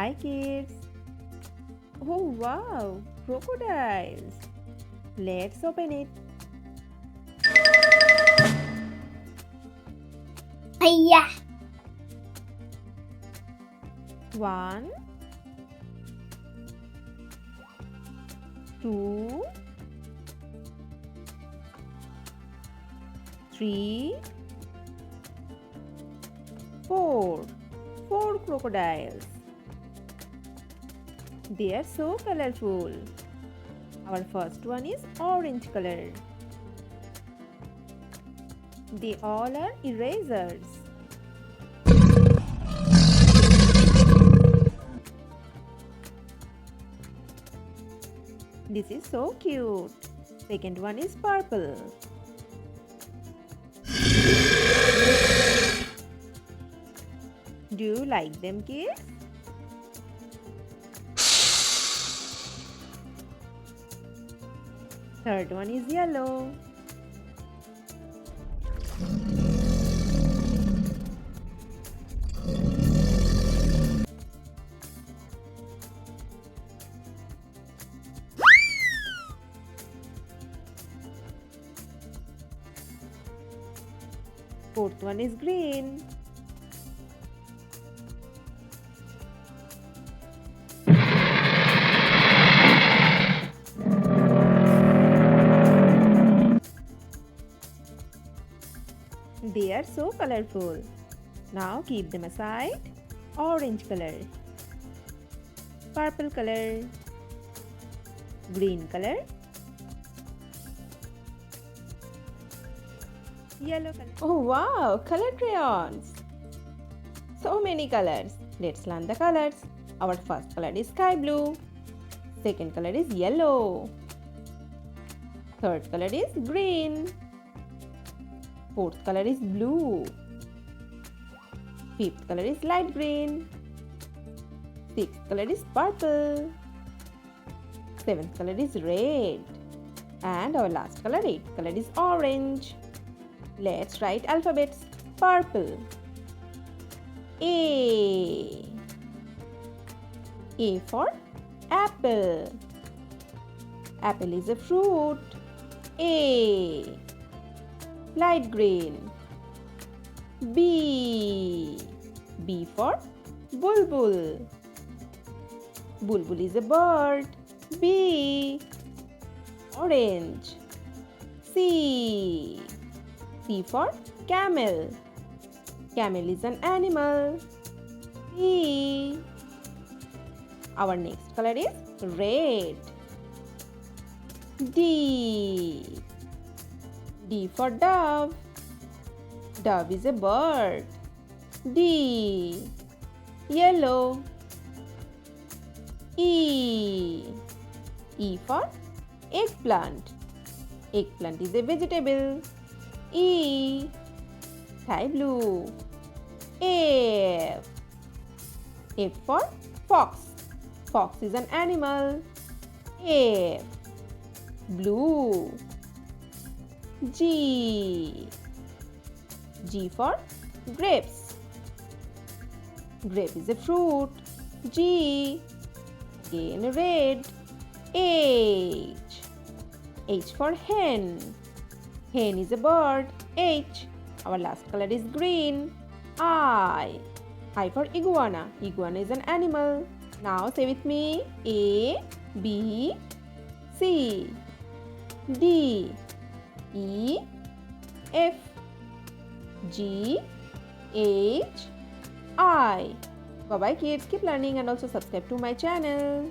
Bye-bye, kids. Oh wow, crocodiles. Let's open it. Hiya. 1, 2, 3, 4. 4 crocodiles. They are so colorful. Our first one is orange color. They all are erasers. This is so cute. Second one is purple. Do you like them, kids? Third one is yellow. Fourth one is green. They are so colorful. Now keep them aside. Orange color, purple color, green color, yellow color. Oh wow, color crayons. So many colors. Let's learn the colors. Our first color is sky blue. Second color is yellow. Third color is green. Fourth color is blue. Fifth color is light green. Sixth color is purple. Seventh color is red. And our last color, eighth color is orange. Let's write alphabets. Purple. A. A for apple. Apple is a fruit. A. Light green. B. B for bulbul. Bulbul is a bird. B. Orange. C. C for camel. Camel is an animal. D. Our next color is red. D. D for dove. Dove is a bird. D. Yellow. E. E for eggplant. Eggplant is a vegetable. E. Sky blue. F. F for fox. Fox is an animal. F. Blue. G. G for grapes. Grape is a fruit. G. Again red. H. H for hen. Hen is a bird. H. Our last color is green. I. I for iguana. Iguana is an animal. Now say with me. A, B, C, D, E, F, G, H, I. Bye bye kids. Keep learning and also subscribe to my channel.